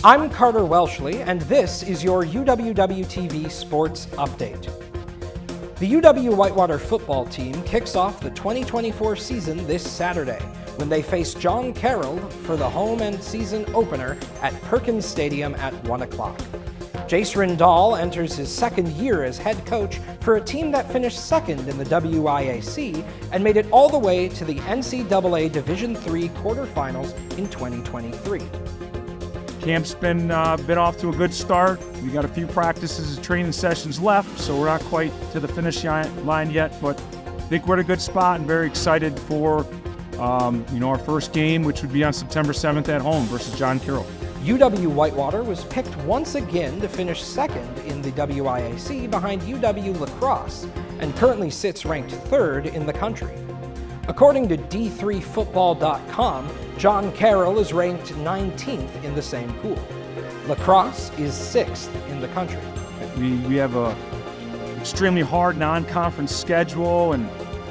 I'm Carter Welshly, and this is your UWW-TV Sports Update. The UW Whitewater football team kicks off the 2024 season this Saturday when they face John Carroll for the home and season opener at Perkins Stadium at 1 o'clock. Jace Rindahl enters his second year as head coach for a team that finished second in the WIAC and made it all the way to the NCAA Division III quarterfinals in 2023. Camp's been off to a good start. We got a few practices and training sessions left, so we're not quite to the finish line yet, but I think we're at a good spot and very excited for our first game, which would be on September 7th at home versus John Carroll. UW Whitewater was picked once again to finish second in the WIAC behind UW La Crosse and currently sits ranked third in the country. According to D3Football.com, John Carroll is ranked 19th in the same pool. La Crosse is 6th in the country. We have a extremely hard non-conference schedule, and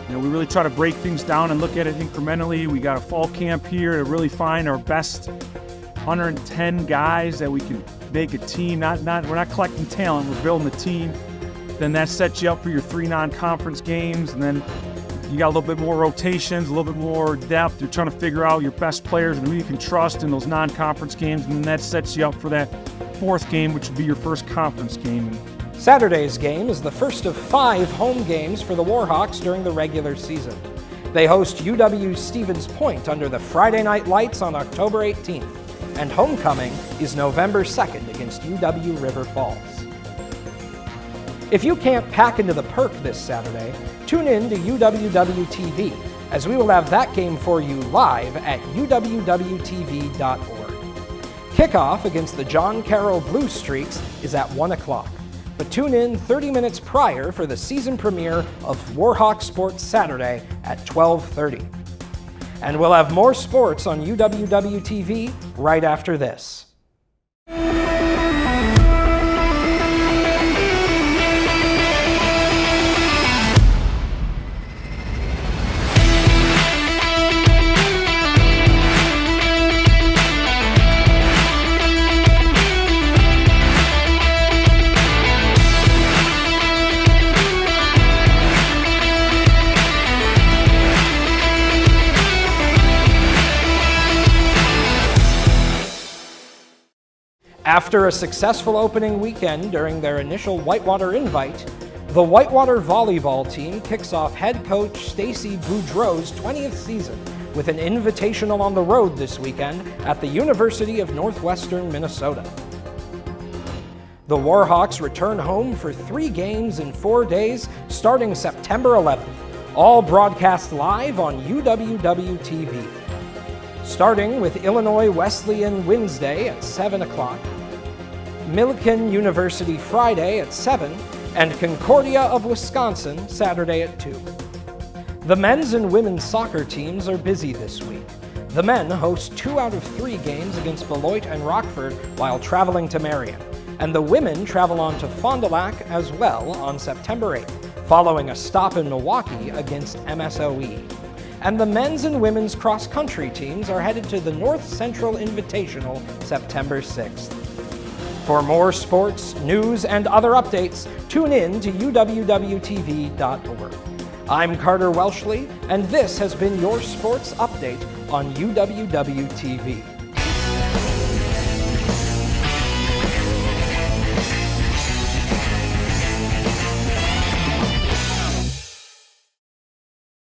we really try to break things down and look at it incrementally. We got a fall camp here to really find our best 110 guys that we can make a team. We're not collecting talent, we're building a team. Then that sets you up for your 3 non-conference games, and then you got a little bit more rotations, a little bit more depth. You're trying to figure out your best players and who you can trust in those non-conference games, and then that sets you up for that 4th game, which would be your first conference game. Saturday's game is the first of 5 home games for the Warhawks during the regular season. They host UW Stevens Point under the Friday night lights on October 18th, and homecoming is November 2nd against UW River Falls. If you can't pack into the Perk this Saturday, tune in to UWW-TV, as we will have that game for you live at UWW-TV.org. Kickoff against the John Carroll Blue Streaks is at 1 o'clock, but tune in 30 minutes prior for the season premiere of Warhawk Sports Saturday at 12:30. And we'll have more sports on UWW-TV right after this. After a successful opening weekend during their initial Whitewater invite, the Whitewater volleyball team kicks off head coach Stacy Boudreau's 20th season with an invitational on the road this weekend at the University of Northwestern Minnesota. The Warhawks return home for 3 games in 4 days starting September 11th, all broadcast live on UWW-TV. Starting with Illinois Wesleyan Wednesday at 7 o'clock, Millikan University Friday at 7, and Concordia of Wisconsin Saturday at 2. The men's and women's soccer teams are busy this week. The men host 2 out of 3 games against Beloit and Rockford while traveling to Marion, and the women travel on to Fond du Lac as well on September 8th, following a stop in Milwaukee against MSOE. And the men's and women's cross-country teams are headed to the North Central Invitational September 6th. For more sports, news, and other updates, tune in to UWW-TV.org. I'm Carter Welshly, and this has been your sports update on UWW-TV.